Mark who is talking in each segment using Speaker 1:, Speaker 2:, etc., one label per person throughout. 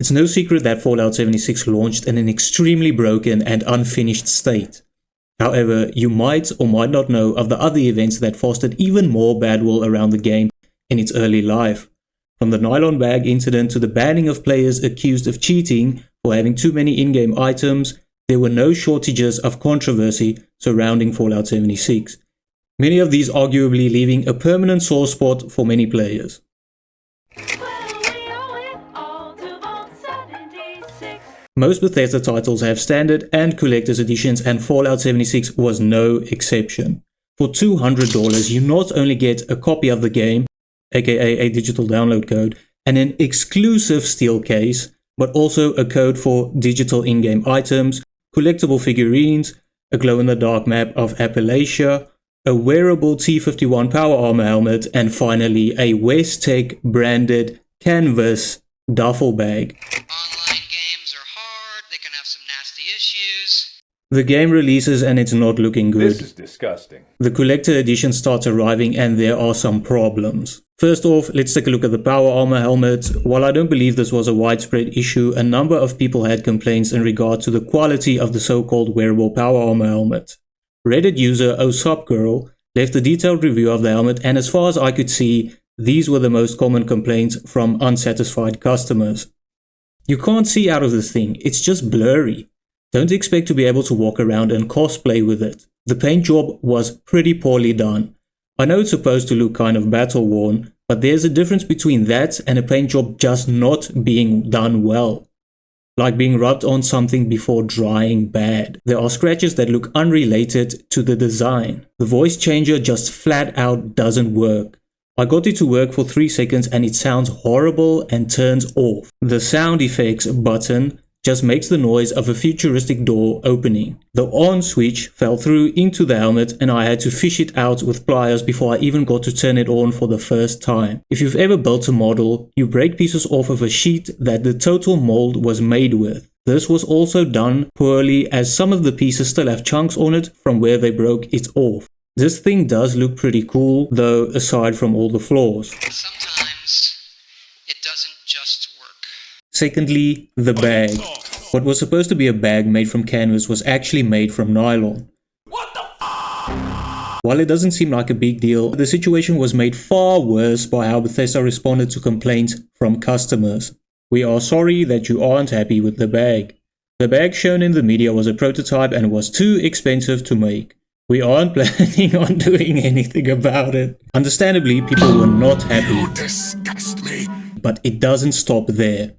Speaker 1: It's no secret that Fallout 76 launched in an extremely broken and unfinished state. However, you might or might not know of the other events that fostered even more bad will around the game in its early life. From the nylon bag incident to the banning of players accused of cheating or having too many in-game items, there were no shortages of controversy surrounding Fallout 76. Many of these arguably leaving a permanent sore spot for many players. Most Bethesda titles have standard and collector's editions, and Fallout 76 was no exception. For $200, you not only get a copy of the game, aka a digital download code, and an exclusive steel case, but also a code for digital in-game items, collectible figurines, a glow-in-the-dark map of Appalachia, a wearable T-51 power armor helmet, and finally a Westech branded canvas duffel bag.
Speaker 2: Online games are hard, they can have some nasty issues.
Speaker 1: The game releases and it's not looking good.
Speaker 3: This is disgusting.
Speaker 1: The collector edition starts arriving and there are some problems. First off, let's take a look at the power armor helmet. While I don't believe this was a widespread issue, a number of people had complaints in regard to the quality of the so-called wearable power armor helmet. Reddit user OSupGirl left a detailed review of the helmet, and as far as I could see, these were the most common complaints from unsatisfied customers. You can't see out of this thing, it's just blurry. Don't expect to be able to walk around and cosplay with it. The paint job was pretty poorly done. I know it's supposed to look kind of battle worn, but there's a difference between that and a paint job just not being done well. Like being rubbed on something before drying bad. There are scratches that look unrelated to the design. The voice changer just flat out doesn't work. I got it to work for 3 seconds and it sounds horrible and turns off. The sound effects button just makes the noise of a futuristic door opening. The on switch fell through into the helmet and I had to fish it out with pliers before I even got to turn it on for the first time. If you've ever built a model, you break pieces off of a sheet that the total mold was made with. This was also done poorly as some of the pieces still have chunks on it from where they broke it off. This thing does look pretty cool, though, aside from all the flaws.
Speaker 2: Sometimes it doesn't just work.
Speaker 1: Secondly, the bag. What was supposed to be a bag made from canvas was actually made from nylon.
Speaker 3: What the f***?
Speaker 1: While it doesn't seem like a big deal, the situation was made far worse by how Bethesda responded to complaints from customers. We are sorry that you aren't happy with the bag. The bag shown in the media was a prototype and was too expensive to make. We aren't planning on doing anything about it. Understandably, people were not happy.
Speaker 4: You disgust me.
Speaker 1: But it doesn't stop there.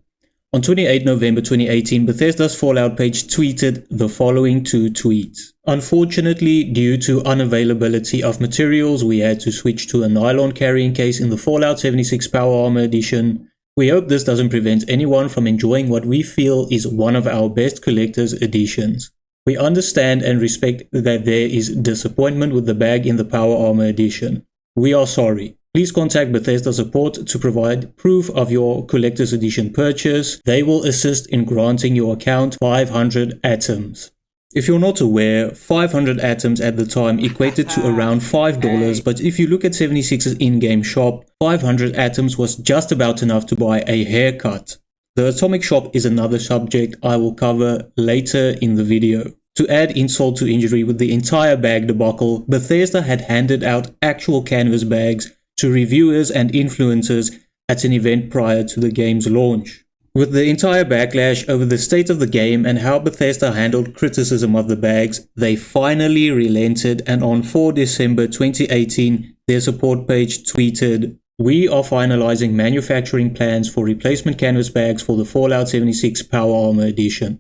Speaker 1: On 28 November 2018, Bethesda's Fallout page tweeted the following 2 tweets. Unfortunately, due to unavailability of materials, we had to switch to a nylon carrying case in the Fallout 76 Power Armor Edition. We hope this doesn't prevent anyone from enjoying what we feel is one of our best collector's editions. We understand and respect that there is disappointment with the bag in the Power Armor Edition. We are sorry. Please contact Bethesda support to provide proof of your collector's edition purchase. They will assist in granting your account 500 atoms. If you're not aware, 500 atoms at the time equated to around $5, but if you look at 76's in-game shop, 500 atoms was just about enough to buy a haircut. The atomic shop is another subject I will cover later in the video. To add insult to injury with the entire bag debacle, Bethesda had handed out actual canvas bags to reviewers and influencers at an event prior to the game's launch. With the entire backlash over the state of the game and how Bethesda handled criticism of the bags, they finally relented, and on 4 December 2018, their support page tweeted, "We are finalizing manufacturing plans for replacement canvas bags for the Fallout 76 Power Armor Edition.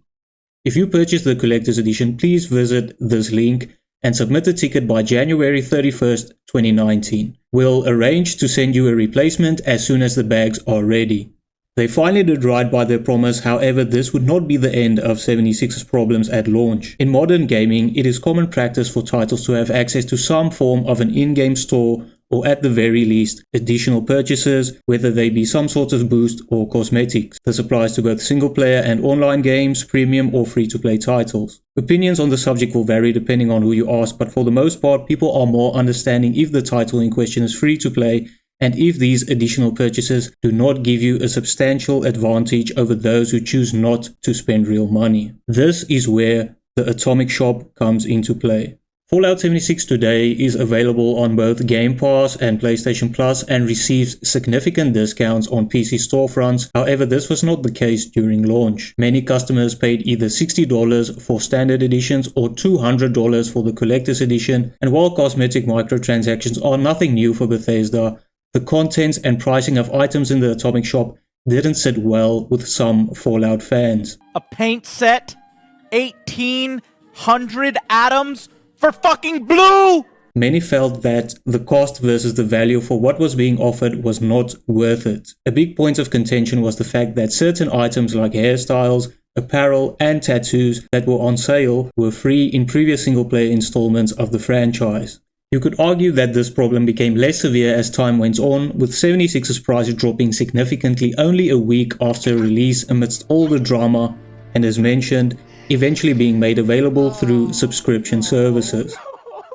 Speaker 1: If you purchase the Collector's Edition, please visit this link and submit a ticket by January 31st, 2019. We'll arrange to send you a replacement as soon as the bags are ready." They finally did right by their promise, however this would not be the end of 76's problems at launch. In modern gaming, it is common practice for titles to have access to some form of an in-game store, or at the very least, additional purchases, whether they be some sort of boost or cosmetics. This applies to both single-player and online games, premium or free-to-play titles. Opinions on the subject will vary depending on who you ask, but for the most part, people are more understanding if the title in question is free-to-play and if these additional purchases do not give you a substantial advantage over those who choose not to spend real money. This is where the Atomic Shop comes into play. Fallout 76 today is available on both Game Pass and PlayStation Plus and receives significant discounts on PC storefronts. However, this was not the case during launch. Many customers paid either $60 for standard editions or $200 for the collector's edition, and while cosmetic microtransactions are nothing new for Bethesda, the contents and pricing of items in the Atomic Shop didn't sit well with some Fallout fans.
Speaker 4: A paint set? 1,800 atoms? For fucking blue!
Speaker 1: Many felt that the cost versus the value for what was being offered was not worth it. A big point of contention was the fact that certain items like hairstyles, apparel, and tattoos that were on sale were free in previous single-player installments of the franchise. You could argue that this problem became less severe as time went on, with 76's price dropping significantly only a week after release amidst all the drama, and as mentioned, eventually being made available through subscription services.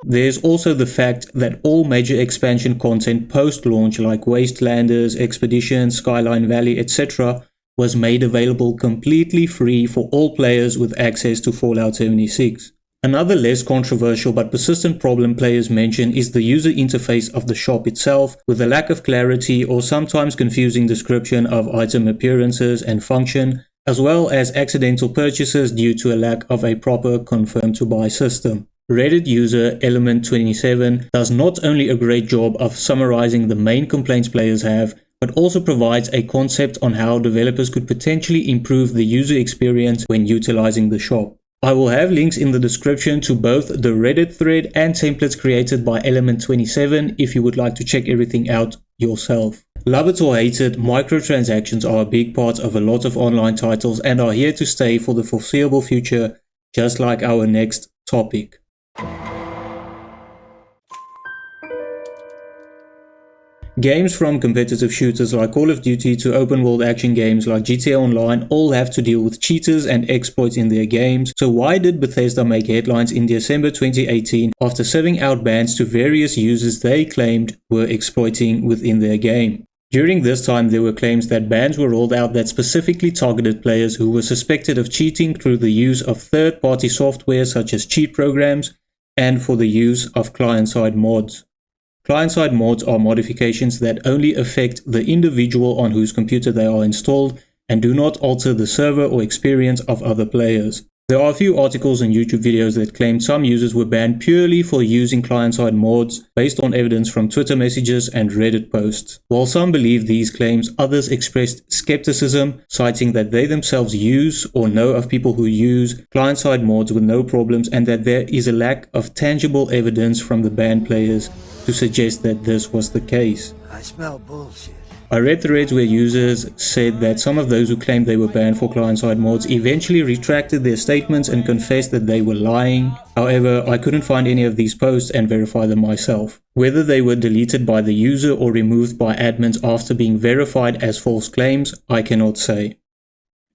Speaker 1: There's also the fact that all major expansion content post-launch like Wastelanders, Expedition, Skyline Valley, etc. was made available completely free for all players with access to Fallout 76. Another less controversial but persistent problem players mention is the user interface of the shop itself, with a lack of clarity or sometimes confusing description of item appearances and function, as well as accidental purchases due to a lack of a proper confirm-to-buy system. Reddit user Element27 does not only a great job of summarizing the main complaints players have, but also provides a concept on how developers could potentially improve the user experience when utilizing the shop. I will have links in the description to both the Reddit thread and templates created by Element27 if you would like to check everything out yourself. Love it or hate it, microtransactions are a big part of a lot of online titles and are here to stay for the foreseeable future, just like our next topic. Games from competitive shooters like Call of Duty to open world action games like GTA Online all have to deal with cheaters and exploits in their games, so why did Bethesda make headlines in December 2018 after serving out bans to various users they claimed were exploiting within their game? During this time, there were claims that bans were rolled out that specifically targeted players who were suspected of cheating through the use of third-party software such as cheat programs and for the use of client-side mods. Client-side mods are modifications that only affect the individual on whose computer they are installed and do not alter the server or experience of other players. There are a few articles and YouTube videos that claim some users were banned purely for using client-side mods based on evidence from Twitter messages and Reddit posts. While some believe these claims, others expressed skepticism, citing that they themselves use or know of people who use client-side mods with no problems and that there is a lack of tangible evidence from the banned players to suggest that this was the case.
Speaker 5: I smell bullshit.
Speaker 1: I read threads where users said that some of those who claimed they were banned for client-side mods eventually retracted their statements and confessed that they were lying. However, I couldn't find any of these posts and verify them myself. Whether they were deleted by the user or removed by admins after being verified as false claims, I cannot say.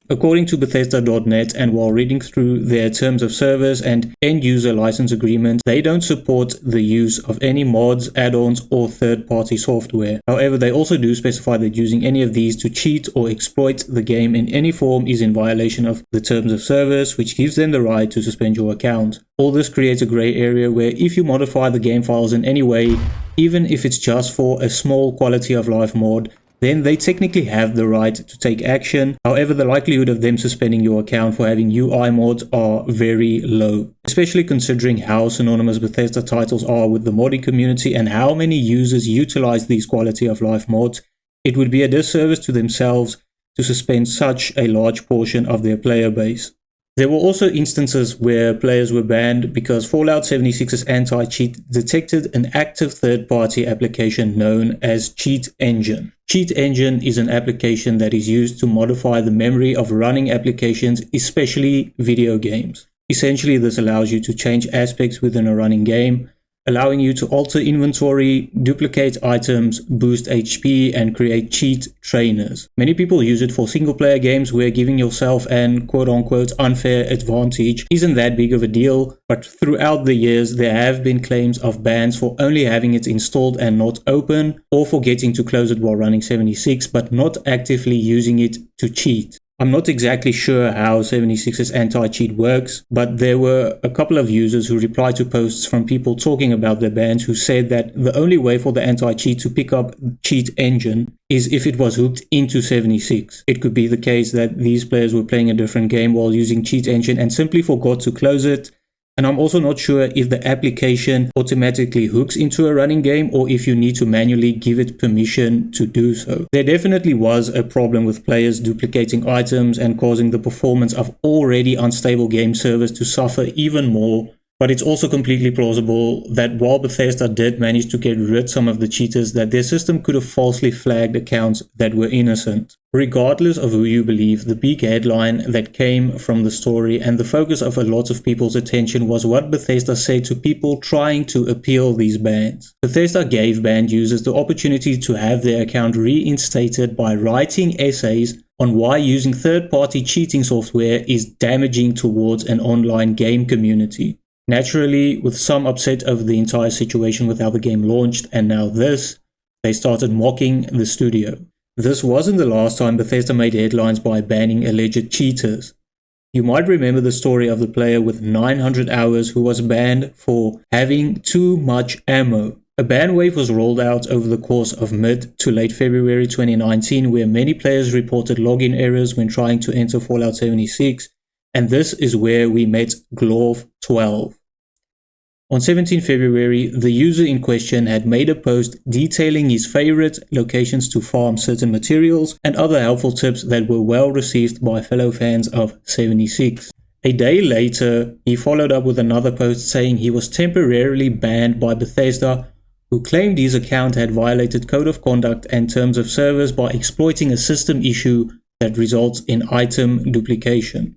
Speaker 1: According to Bethesda.net, and while reading through their terms of service and end-user license agreement, they don't support the use of any mods, add-ons, or third-party software. However, they also do specify that using any of these to cheat or exploit the game in any form is in violation of the terms of service, which gives them the right to suspend your account. All this creates a gray area where if you modify the game files in any way, even if it's just for a small quality of life mod, then they technically have the right to take action. However, the likelihood of them suspending your account for having UI mods are very low, especially considering how synonymous Bethesda titles are with the modding community and how many users utilize these quality of life mods. It would be a disservice to themselves to suspend such a large portion of their player base. There were also instances where players were banned because Fallout 76's anti-cheat detected an active third-party application known as Cheat Engine. Cheat Engine is an application that is used to modify the memory of running applications, especially video games. Essentially, this allows you to change aspects within a running game, allowing you to alter inventory, duplicate items, boost HP, and create cheat trainers. Many people use it for single-player games where giving yourself an quote-unquote unfair advantage isn't that big of a deal, but throughout the years there have been claims of bans for only having it installed and not open, or forgetting to close it while running 76 but not actively using it to cheat. I'm not exactly sure how 76's anti-cheat works, but there were a couple of users who replied to posts from people talking about their bans who said that the only way for the anti-cheat to pick up cheat engine is if it was hooked into 76. It could be the case that these players were playing a different game while using cheat engine and simply forgot to close it. And I'm also not sure if the application automatically hooks into a running game or if you need to manually give it permission to do so. There definitely was a problem with players duplicating items and causing the performance of already unstable game servers to suffer even more. But it's also completely plausible that while Bethesda did manage to get rid of some of the cheaters, that their system could have falsely flagged accounts that were innocent. Regardless of who you believe, the big headline that came from the story and the focus of a lot of people's attention was what Bethesda said to people trying to appeal these bans. Bethesda gave banned users the opportunity to have their account reinstated by writing essays on why using third-party cheating software is damaging towards an online game community. Naturally, with some upset over the entire situation with how the game launched and now this, they started mocking the studio. This wasn't the last time Bethesda made headlines by banning alleged cheaters. You might remember the story of the player with 900 hours who was banned for having too much ammo. A ban wave was rolled out over the course of mid to late February 2019 where many players reported login errors when trying to enter Fallout 76, and this is where we met Glorf12. On 17 February, the user in question had made a post detailing his favorite locations to farm certain materials and other helpful tips that were well received by fellow fans of 76. A day later, he followed up with another post saying he was temporarily banned by Bethesda, who claimed his account had violated code of conduct and terms of service by exploiting a system issue that results in item duplication.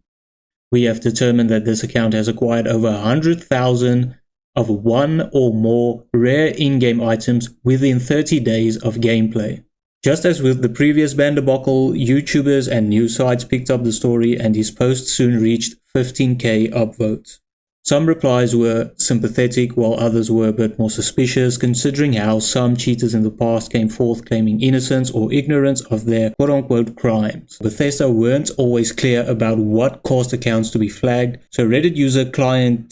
Speaker 1: We have determined that this account has acquired over 100,000 of one or more rare in-game items within 30 days of gameplay. Just as with the previous ban debacle, YouTubers and news sites picked up the story and his post soon reached 15k upvotes. Some replies were sympathetic while others were a bit more suspicious, considering how some cheaters in the past came forth claiming innocence or ignorance of their quote-unquote crimes. Bethesda weren't always clear about what caused accounts to be flagged, so Reddit user Client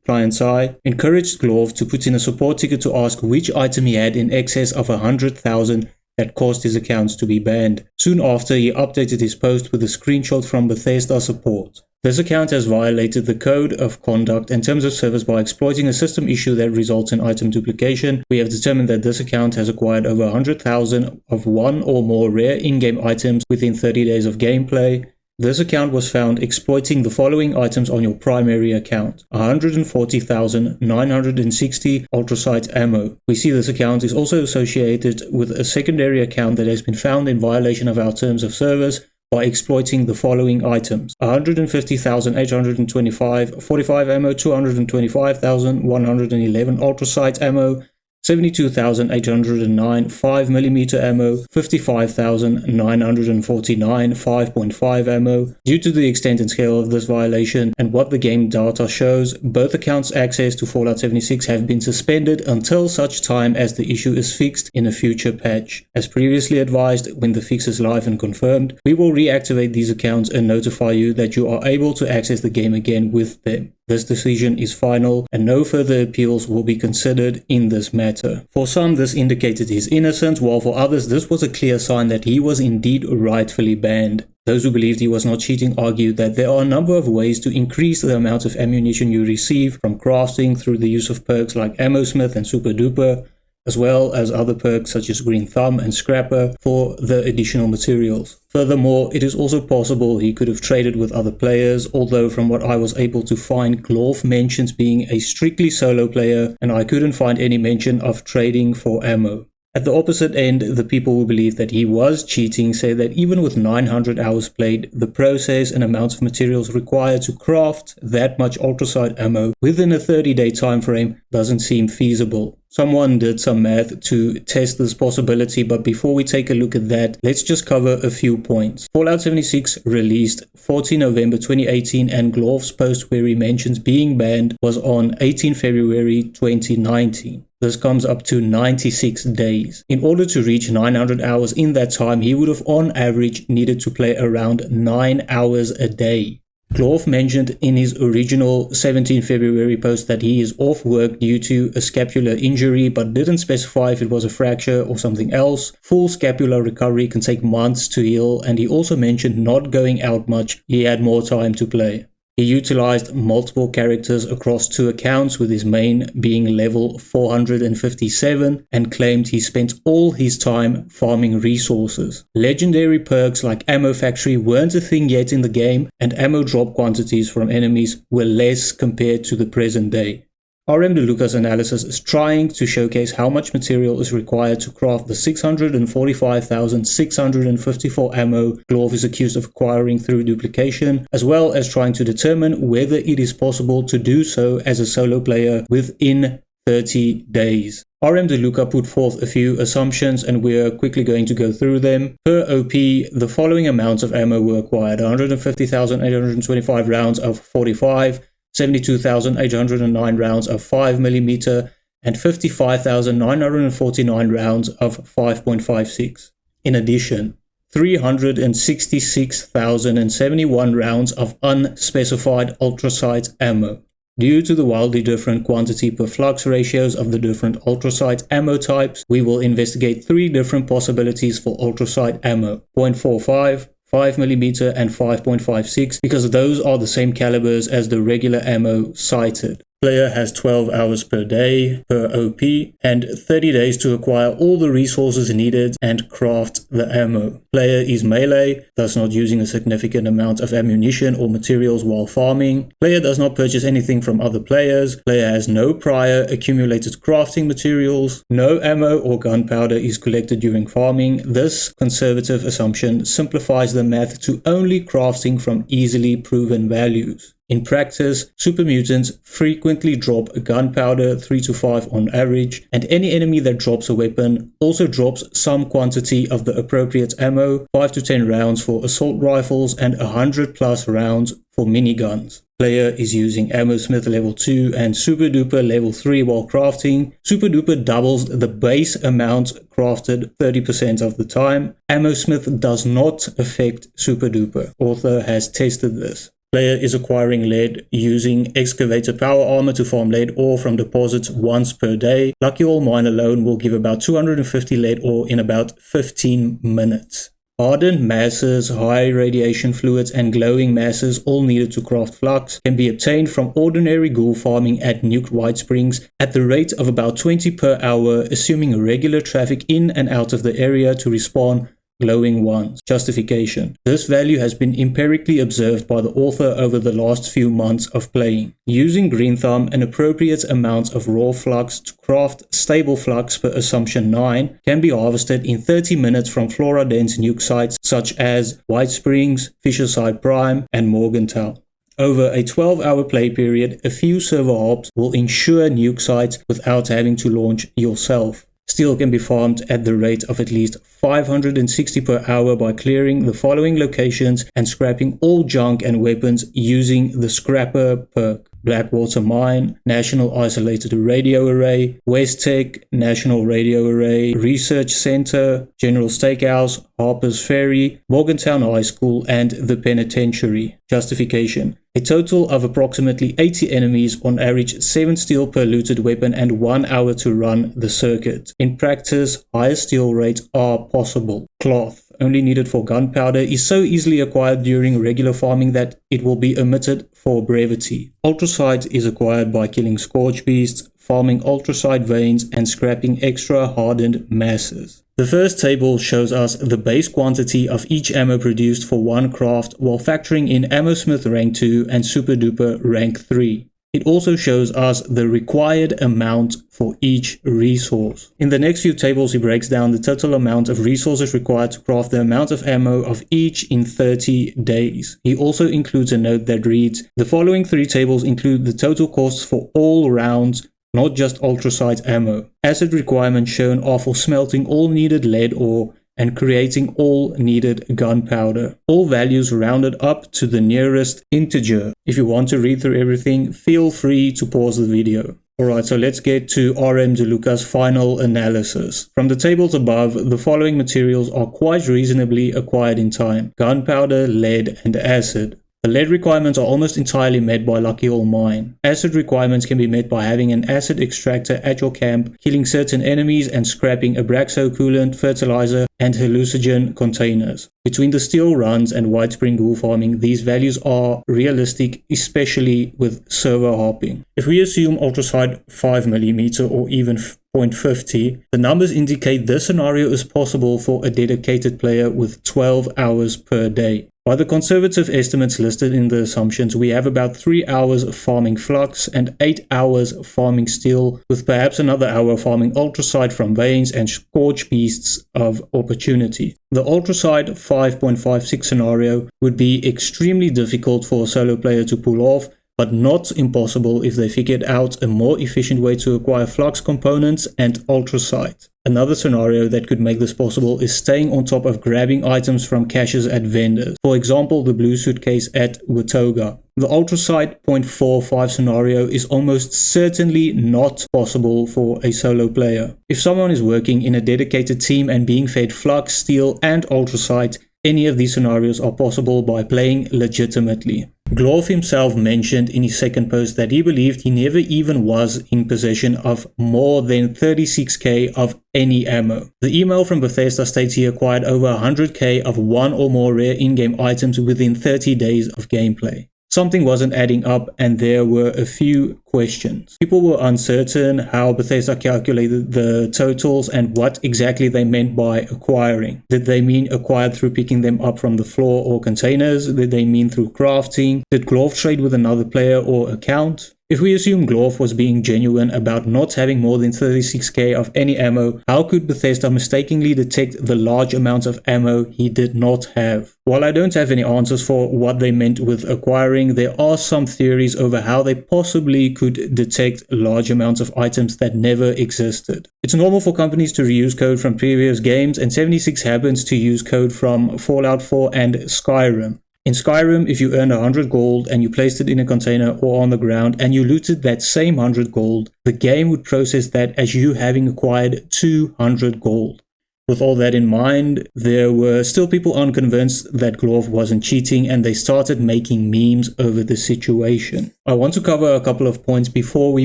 Speaker 1: I encouraged Glorf to put in a support ticket to ask which item he had in excess of 100,000 that caused his accounts to be banned. Soon after, he updated his post with a screenshot from Bethesda support. This account has violated the code of conduct and terms of service by exploiting a system issue that results in item duplication. We have determined that this account has acquired over 100,000 of one or more rare in-game items within 30 days of gameplay. This account was found exploiting the following items on your primary account: 140,960 ultrasight ammo. We see this account is also associated with a secondary account that has been found in violation of our terms of service by exploiting the following items: 150,825 45 ammo, 225,111 ultrasight ammo, 72,809 5mm ammo, 55,949 5.5 ammo. Due to the extent and scale of this violation and what the game data shows, both accounts' access to Fallout 76 have been suspended until such time as the issue is fixed in a future patch. As previously advised, when the fix is live and confirmed, we will reactivate these accounts and notify you that you are able to access the game again with them. This decision is final and no further appeals will be considered in this matter. For some, this indicated his innocence, while for others this was a clear sign that he was indeed rightfully banned. Those who believed he was not cheating argued that there are a number of ways to increase the amount of ammunition you receive, from crafting through the use of perks like Ammo Smith and Super Duper, as well as other perks such as Green Thumb and Scrapper for the additional materials. Furthermore, it is also possible he could have traded with other players, although from what I was able to find, Glorf mentions being a strictly solo player and I couldn't find any mention of trading for ammo. At the opposite end, the people who believe that he was cheating say that even with 900 hours played, the process and amount of materials required to craft that much ultrasight ammo within a 30-day time frame doesn't seem feasible. Someone did some math to test this possibility, but before we take a look at that, let's just cover a few points. Fallout 76 released 14 November 2018, and Glorf's post where he mentions being banned was on 18 February 2019. This comes up to 96 days. In order to reach 900 hours in that time, he would have on average needed to play around 9 hours a day. Glorf mentioned in his original 17 February post that he is off work due to a scapular injury, but didn't specify if it was a fracture or something else. Full scapular recovery can take months to heal, and he also mentioned not going out much. He had more time to play. He utilized multiple characters across 2 accounts, with his main being level 457, and claimed he spent all his time farming resources. Legendary perks like Ammo Factory weren't a thing yet in the game, and ammo drop quantities from enemies were less compared to the present day. RM DeLuca's analysis is trying to showcase how much material is required to craft the 645,654 ammo Glorf is accused of acquiring through duplication, as well as trying to determine whether it is possible to do so as a solo player within 30 days. RM DeLuca put forth a few assumptions, and we're quickly going to go through them. Per OP, the following amounts of ammo were acquired: 150,825 rounds of 45, 72,809 rounds of 5mm, and 55,949 rounds of 5.56. In addition, 366,071 rounds of unspecified ultrasight ammo. Due to the wildly different quantity per flux ratios of the different ultrasight ammo types, we will investigate 3 different possibilities for ultrasight ammo: 0.45, 5mm and 5.56, because those are the same calibers as the regular ammo cited. Player has 12 hours per day per OP and 30 days to acquire all the resources needed and craft the ammo. Player is melee, thus not using a significant amount of ammunition or materials while farming. Player does not purchase anything from other players. Player has no prior accumulated crafting materials. No ammo or gunpowder is collected during farming. This conservative assumption simplifies the math to only crafting from easily proven values. In practice, super mutants frequently drop gunpowder 3 to 5 on average, and any enemy that drops a weapon also drops some quantity of the appropriate ammo, 5 to 10 rounds for assault rifles and 100 plus rounds for miniguns. Player is using Ammo Smith level 2 and Super Duper level 3 while crafting. Super Duper doubles the base amount crafted 30% of the time. Ammo Smith does not affect Super Duper. Author has tested this. Player is acquiring lead using excavator power armor to farm lead ore from deposits once per day. Lucky Ore Mine alone will give about 250 lead ore in about 15 minutes. Hardened masses, high radiation fluids, and glowing masses, all needed to craft flux, can be obtained from ordinary ghoul farming at Nuke White Springs at the rate of about 20 per hour, assuming regular traffic in and out of the area to respawn glowing ones. Justification. This value has been empirically observed by the author over the last few months of playing. Using Green Thumb, an appropriate amount of raw flux to craft stable flux per assumption 9 can be harvested in 30 minutes from flora-dense nuke sites such as White Springs, Fisherside Prime, and Morgantown. Over a 12-hour play period, a few server hops will ensure nuke sites without having to launch yourself. Steel can be farmed at the rate of at least 560 per hour by clearing the following locations and scrapping all junk and weapons using the Scrapper perk: Blackwater Mine, National Isolated Radio Array, West Tech, National Radio Array, Research Center, General Steakhouse, Harper's Ferry, Morgantown High School, and the Penitentiary. Justification. A total of approximately 80 enemies, on average 7 steel per looted weapon, and 1 hour to run the circuit. In practice, higher steel rates are possible. Cloth, only needed for gunpowder, is so easily acquired during regular farming that it will be omitted for brevity. Ultrasight is acquired by killing scorch beasts, farming ultrasight veins, and scrapping extra hardened masses. The first table shows us the base quantity of each ammo produced for one craft while factoring in Ammo Smith rank 2 and Super Duper rank 3. It also shows us the required amount for each resource. In the next few tables, he breaks down the total amount of resources required to craft the amount of ammo of each in 30 days. He also includes a note that reads, "The following 3 tables include the total costs for all rounds, not just ultrasight ammo. Acid requirements shown are for smelting all needed lead ore and creating all needed gunpowder. All values rounded up to the nearest integer." If you want to read through everything, feel free to pause the video. Alright, so let's get to RM DeLuca's final analysis. From the tables above, the following materials are quite reasonably acquired in time: gunpowder, lead, and acid. The lead requirements are almost entirely met by Lucky Hole Mine. Acid requirements can be met by having an acid extractor at your camp, killing certain enemies, and scrapping Abraxo coolant, fertilizer, and hallucinogen containers. Between the steel runs and widespread ghoul farming, these values are realistic, especially with server hopping. If we assume ultrasight 5mm or even 0.50, the numbers indicate this scenario is possible for a dedicated player with 12 hours per day. By the conservative estimates listed in the assumptions, we have about 3 hours farming flux and 8 hours farming steel, with perhaps another hour farming ultrasight from veins and scorch beasts of opportunity. The ultrasight 5.56 scenario would be extremely difficult for a solo player to pull off, but not impossible if they figured out a more efficient way to acquire flux components and ultrasight. Another scenario that could make this possible is staying on top of grabbing items from caches at vendors. For example, the blue suitcase at Watoga. The ultrasight 0.45 scenario is almost certainly not possible for a solo player. If someone is working in a dedicated team and being fed flux, steel, and ultrasight, any of these scenarios are possible by playing legitimately. Glorf himself mentioned in his second post that he believed he never even was in possession of more than 36k of any ammo. The email from Bethesda states he acquired over 100k of one or more rare in-game items within 30 days of gameplay. Something wasn't adding up and there were a few questions. People were uncertain how Bethesda calculated the totals and what exactly they meant by acquiring. Did they mean acquired through picking them up from the floor or containers? Did they mean through crafting? Did Glorf trade with another player or account? If we assume Glorf was being genuine about not having more than 36k of any ammo, how could Bethesda mistakenly detect the large amounts of ammo he did not have? While I don't have any answers for what they meant with acquiring, there are some theories over how they possibly could detect large amounts of items that never existed. It's normal for companies to reuse code from previous games, and 76 happens to use code from Fallout 4 and Skyrim. In Skyrim, if you earned 100 gold and you placed it in a container or on the ground and you looted that same 100 gold, the game would process that as you having acquired 200 gold. With all that in mind, there were still people unconvinced that Glorf wasn't cheating and they started making memes over the situation. I want to cover a couple of points before we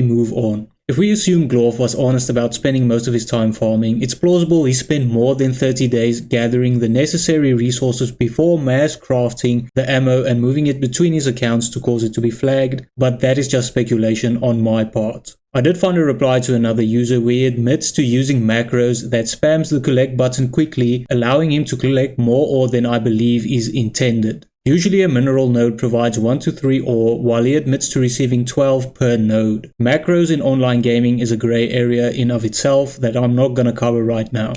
Speaker 1: move on. If we assume Glorf was honest about spending most of his time farming, it's plausible he spent more than 30 days gathering the necessary resources before mass crafting the ammo and moving it between his accounts to cause it to be flagged, but that is just speculation on my part. I did find a reply to another user where he admits to using macros that spams the collect button quickly, allowing him to collect more ore than I believe is intended. Usually a mineral node provides 1 to 3 ore, while he admits to receiving 12 per node. Macros in online gaming is a grey area in of itself that I'm not gonna cover right now.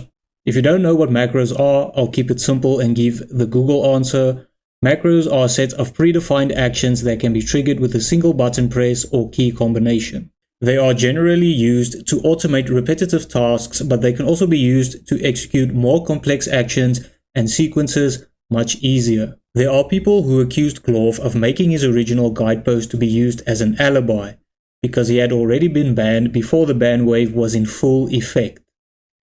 Speaker 1: If you don't know what macros are, I'll keep it simple and give the Google answer. Macros are a set of predefined actions that can be triggered with a single button press or key combination. They are generally used to automate repetitive tasks, but they can also be used to execute more complex actions and sequences much easier. There are people who accused Glorf of making his original guidepost to be used as an alibi, because he had already been banned before the ban wave was in full effect.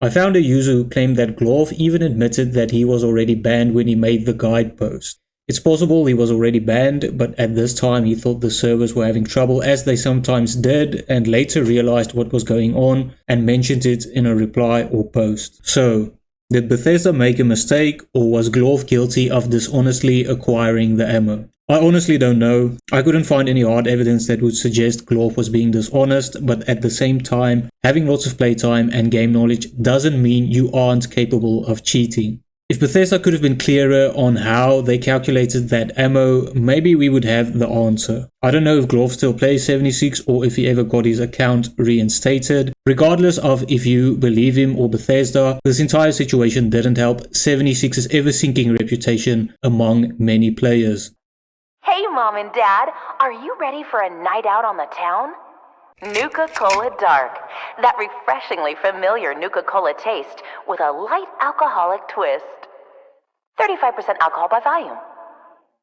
Speaker 1: I found a user who claimed that Glorf even admitted that he was already banned when he made the guidepost. It's possible he was already banned, but at this time he thought the servers were having trouble, as they sometimes did, and later realized what was going on and mentioned it in a reply or post. So, did Bethesda make a mistake, or was Glorf guilty of dishonestly acquiring the ammo? I honestly don't know. I couldn't find any hard evidence that would suggest Glorf was being dishonest, but at the same time, having lots of playtime and game knowledge doesn't mean you aren't capable of cheating. If Bethesda could have been clearer on how they calculated that ammo, maybe we would have the answer. I don't know if Glorf still plays 76 or if he ever got his account reinstated. Regardless of if you believe him or Bethesda, this entire situation didn't help 76's ever-sinking reputation among many players.
Speaker 5: Hey, Mom and Dad, are you ready for a night out on the town? Nuka Cola Dark. That refreshingly familiar Nuka Cola taste with a light alcoholic twist. 35% alcohol by volume.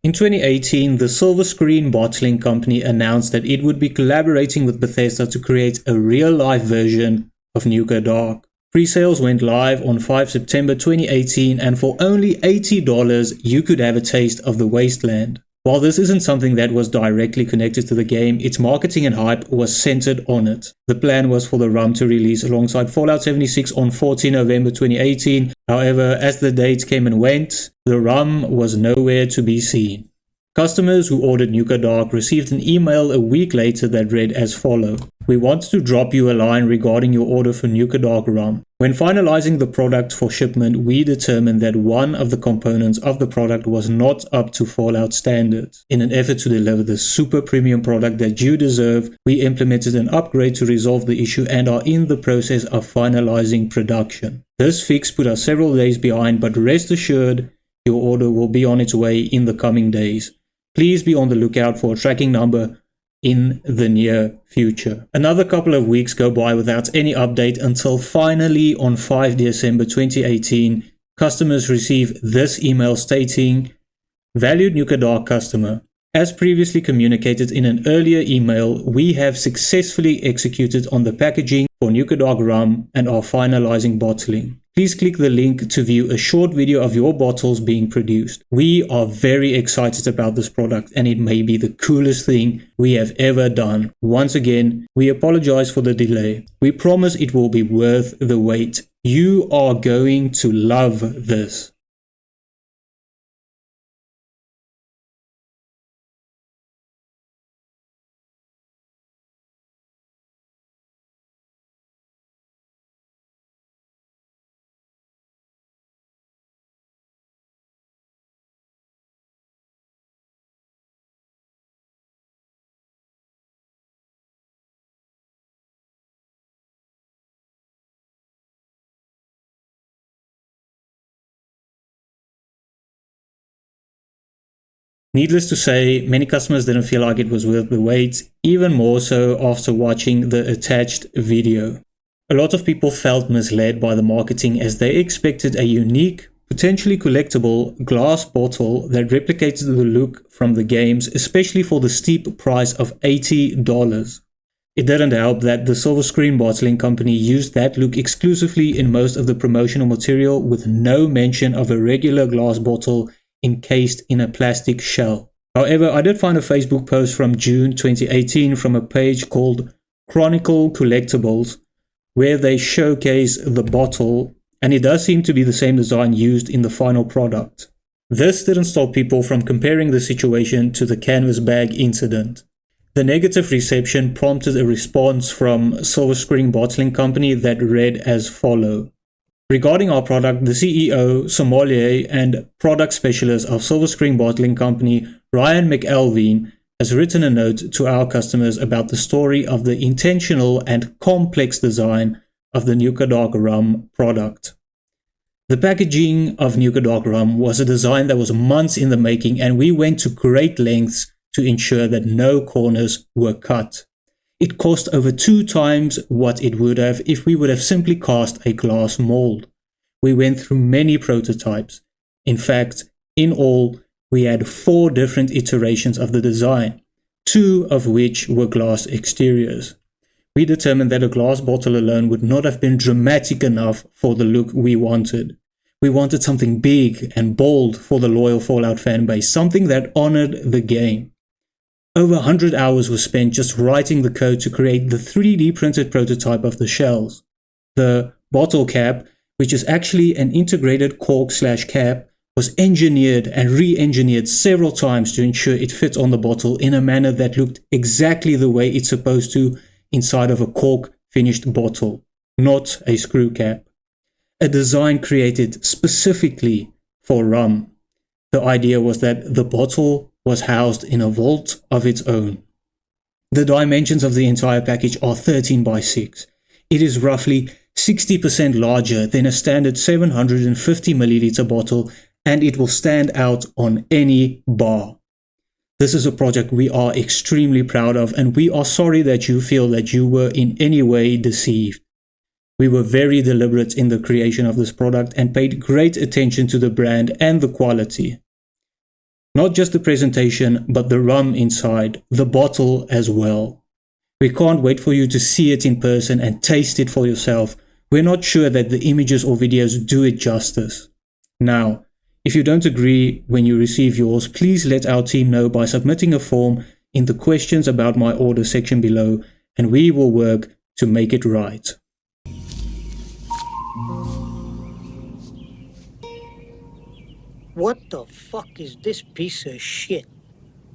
Speaker 1: In 2018, the Silver Screen Bottling Company announced that it would be collaborating with Bethesda to create a real-life version of Nuka Dark. Pre-sales went live on 5 September 2018, and for only $80, you could have a taste of the wasteland. While this isn't something that was directly connected to the game, its marketing and hype was centered on it. The plan was for the rum to release alongside Fallout 76 on 14 November 2018. However, as the dates came and went, the rum was nowhere to be seen. Customers who ordered Nuka Dark received an email a week later that read as follows: "We want to drop you a line regarding your order for Nuka Dark rum. When finalizing the product for shipment, we determined that one of the components of the product was not up to Fallout standards. In an effort to deliver the super premium product that you deserve, we implemented an upgrade to resolve the issue and are in the process of finalizing production. This fix put us several days behind, but rest assured, your order will be on its way in the coming days. Please be on the lookout for a tracking number in the near future." Another couple of weeks go by without any update until finally on 5 December 2018, customers receive this email stating, "Valued Nuka Dark customer, as previously communicated in an earlier email, we have successfully executed on the packaging for Nuka Dark rum and are finalizing bottling. Please click the link to view a short video of your bottles being produced. We are very excited about this product and it may be the coolest thing we have ever done. Once again, we apologize for the delay. We promise it will be worth the wait. You are going to love this." Needless to say, many customers didn't feel like it was worth the wait, even more so after watching the attached video. A lot of people felt misled by the marketing as they expected a unique, potentially collectible glass bottle that replicated the look from the games, especially for the steep price of $80. It didn't help that the Silver Screen Bottling Company used that look exclusively in most of the promotional material, with no mention of a regular glass bottle encased in a plastic shell. However, I did find a Facebook post from June 2018 from a page called Chronicle Collectibles, where they showcase the bottle, and it does seem to be the same design used in the final product. This didn't stop people from comparing the situation to the canvas bag incident. The negative reception prompted a response from Silver Screen Bottling Company that read as follows: "Regarding our product, the CEO, sommelier, and product specialist of Silver Screen Bottling Company, Ryan McElveen, has written a note to our customers about the story of the intentional and complex design of the Nuka Dark Rum product. The packaging of Nuka Dark Rum was a design that was months in the making, and we went to great lengths to ensure that no corners were cut. It cost over 2 times what it would have if we would have simply cast a glass mold. We went through many prototypes. In fact, in all, we had 4 different iterations of the design, 2 of which were glass exteriors. We determined that a glass bottle alone would not have been dramatic enough for the look we wanted. We wanted something big and bold for the loyal Fallout fanbase, something that honored the game. Over 100 hours were spent just writing the code to create the 3D printed prototype of the shells. The bottle cap, which is actually an integrated cork/cap, was engineered and re-engineered several times to ensure it fit on the bottle in a manner that looked exactly the way it's supposed to inside of a cork finished bottle, not a screw cap. a design created specifically for rum. The idea was that the bottle was housed in a vault of its own. The dimensions of the entire package are 13 by 6. It is roughly 60% larger than a standard 750 milliliter bottle, and it will stand out on any bar. This is a project we are extremely proud of, and we are sorry that you feel that you were in any way deceived. We were very deliberate in the creation of this product and paid great attention to the brand and the quality. Not just the presentation, but the rum inside, the bottle as well. We can't wait for you to see it in person and taste it for yourself. We're not sure that the images or videos do it justice. Now, if you don't agree when you receive yours, please let our team know by submitting a form in the questions about my order section below, and we will work to make it right.
Speaker 6: What the fuck is this piece of shit?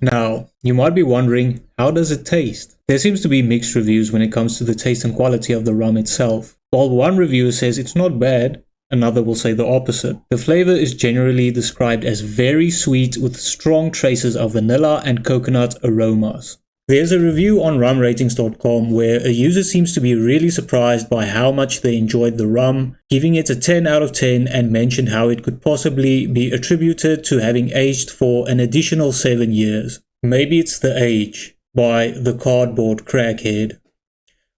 Speaker 1: Now, you might be wondering, how does it taste? There seems to be mixed reviews when it comes to the taste and quality of the rum itself. While one reviewer says it's not bad, another will say the opposite. The flavor is generally described as very sweet with strong traces of vanilla and coconut aromas. There's a review on rumratings.com where a user seems to be really surprised by how much they enjoyed the rum, giving it a 10 out of 10 and mentioned how it could possibly be attributed to having aged for an additional 7 years. Maybe it's the age, by the cardboard crackhead.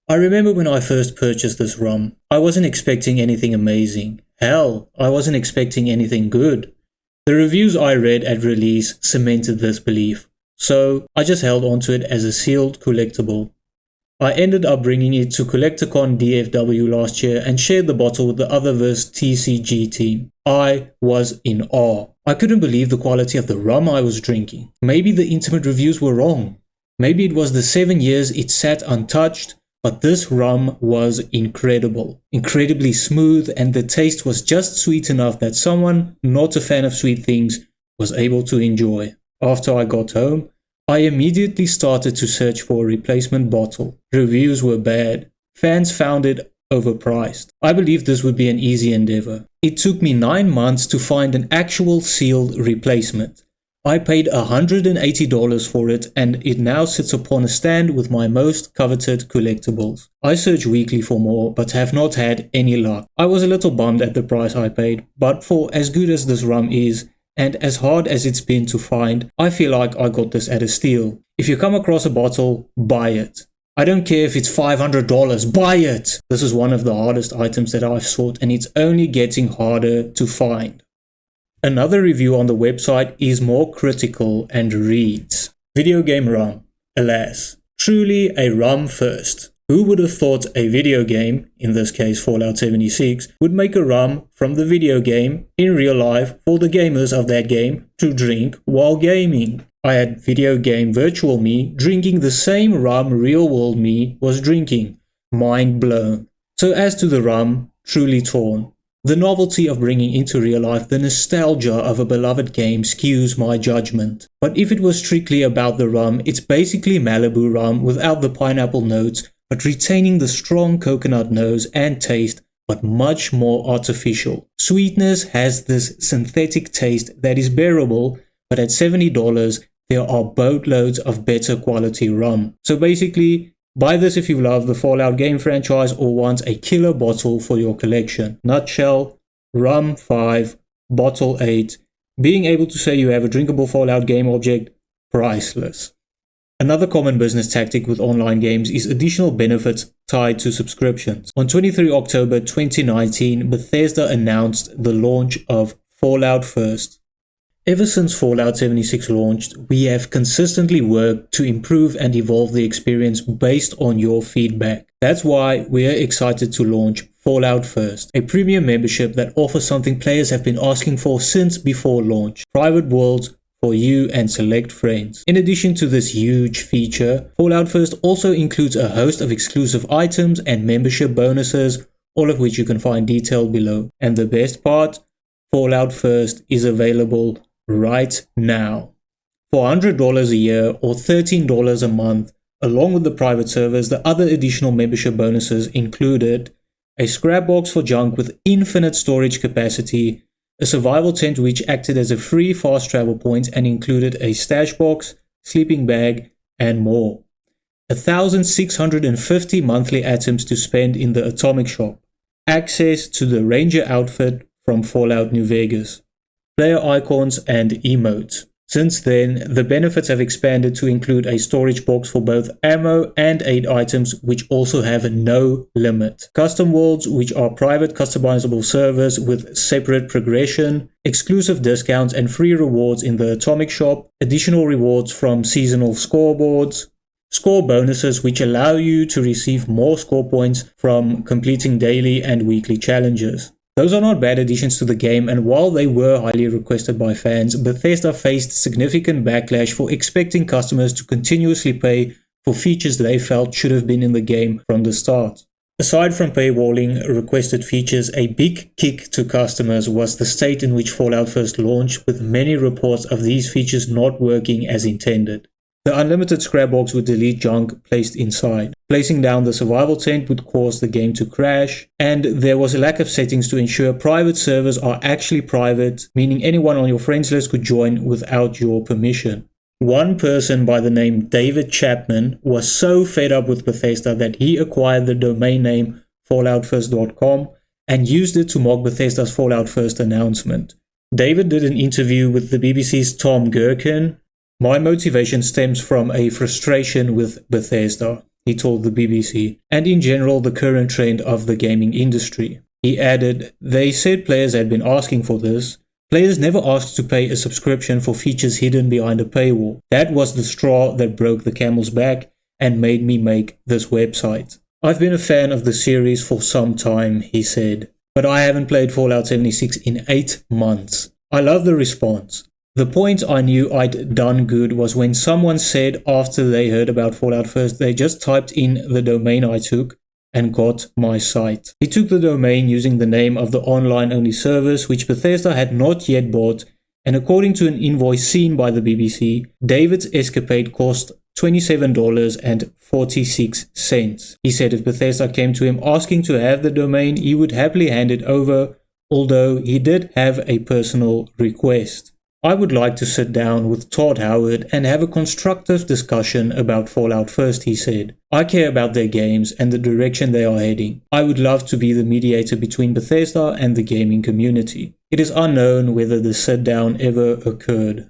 Speaker 1: I remember when I first purchased this rum, I wasn't expecting anything amazing. Hell, I wasn't expecting anything good. The reviews I read at release cemented this belief, so I just held onto it as a sealed collectible. I ended up bringing it to CollectorCon DFW last year and shared the bottle with the Otherverse TCG team. I was in awe. I couldn't believe the quality of the rum I was drinking. Maybe the intimate reviews were wrong. Maybe it was the 7 years it sat untouched, but this rum was incredible. Incredibly smooth, and the taste was just sweet enough that someone not a fan of sweet things was able to enjoy. After I got home, I immediately started to search for a replacement bottle. Reviews were bad. Fans found it overpriced. I believed this would be an easy endeavor. It took me 9 months to find an actual sealed replacement. I paid $180 for it, and it now sits upon a stand with my most coveted collectibles. I search weekly for more, but have not had any luck. I was a little bummed at the price I paid, but for as good as this rum is, and as hard as it's been to find, I feel like I got this at a steal. If you come across a bottle, buy it. I don't care if it's $500, buy it! This is one of the hardest items that I've sought, and it's only getting harder to find. Another review on the website is more critical and reads, "Video game rum. Alas, truly a rum first. Who would have thought a video game, in this case Fallout 76, would make a rum from the video game in real life for the gamers of that game to drink while gaming? I had video game virtual me drinking the same rum real world me was drinking. Mind blown. So as to the rum, truly torn. The novelty of bringing into real life the nostalgia of a beloved game skews my judgment. But if it was strictly about the rum, it's basically Malibu rum without the pineapple notes, but retaining the strong coconut nose and taste, but much more artificial. Sweetness has this synthetic taste that is bearable, but at $70, there are boatloads of better quality rum. So basically, buy this if you love the Fallout game franchise or want a killer bottle for your collection. Nutshell, rum 5, bottle 8. Being able to say you have a drinkable Fallout game object, priceless. Another common business tactic with online games is additional benefits tied to subscriptions. On 23 October 2019, Bethesda announced the launch of Fallout First. Ever since Fallout 76 launched, we have consistently worked to improve and evolve the experience based on your feedback. That's why we're excited to launch Fallout First, a premium membership that offers something players have been asking for since before launch: private worlds for you and select friends. In addition to this huge feature, Fallout First also includes a host of exclusive items and membership bonuses, all of which you can find detailed below. And the best part, Fallout First is available right now. For $100 a year or $13 a month, along with the private servers, the other additional membership bonuses included a scrap box for junk with infinite storage capacity, a survival tent which acted as a free fast travel point and included a stash box, sleeping bag, and more. 1,650 monthly atoms to spend in the atomic shop. Access to the Ranger outfit from Fallout New Vegas. Player icons and emotes. Since then, the benefits have expanded to include a storage box for both ammo and aid items which also have no limit. Custom worlds which are private customizable servers with separate progression, exclusive discounts and free rewards in the atomic shop, additional rewards from seasonal scoreboards, score bonuses which allow you to receive more score points from completing daily and weekly challenges. Those are not bad additions to the game, and while they were highly requested by fans, Bethesda faced significant backlash for expecting customers to continuously pay for features they felt should have been in the game from the start. Aside from paywalling requested features, a big kick to customers was the state in which Fallout first launched, with many reports of these features not working as intended. The unlimited scrap box would delete junk placed inside. Placing down the survival tent would cause the game to crash, and there was a lack of settings to ensure private servers are actually private, meaning anyone on your friends list could join without your permission. One person by the name David Chapman was so fed up with Bethesda that he acquired the domain name falloutfirst.com and used it to mock Bethesda's Fallout First announcement. David did an interview with the BBC's Tom Gherkin. "My motivation stems from a frustration with Bethesda," he told the BBC, "and in general the current trend of the gaming industry." He added, "They said players had been asking for this. Players never asked to pay a subscription for features hidden behind a paywall. That was the straw that broke the camel's back and made me make this website. I've been a fan of the series for some time," he said, "but I haven't played Fallout 76 in 8 months. I love the response. The point I knew I'd done good was when someone said after they heard about Fallout First, they just typed in the domain I took and got my site." He took the domain using the name of the online-only service, which Bethesda had not yet bought, and according to an invoice seen by the BBC, David's escapade cost $27.46. He said if Bethesda came to him asking to have the domain, he would happily hand it over, although he did have a personal request. "I would like to sit down with Todd Howard and have a constructive discussion about Fallout First," he said. "I care about their games and the direction they are heading. I would love to be the mediator between Bethesda and the gaming community." It is unknown whether the sit-down ever occurred.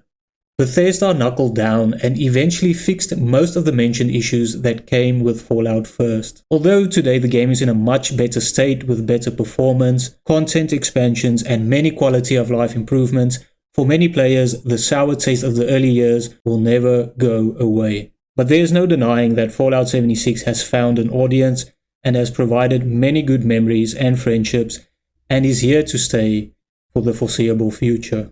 Speaker 1: Bethesda knuckled down and eventually fixed most of the mentioned issues that came with Fallout First. Although today the game is in a much better state with better performance, content expansions and many quality of life improvements, for many players, the sour taste of the early years will never go away. But there is no denying that Fallout 76 has found an audience and has provided many good memories and friendships and is here to stay for the foreseeable future.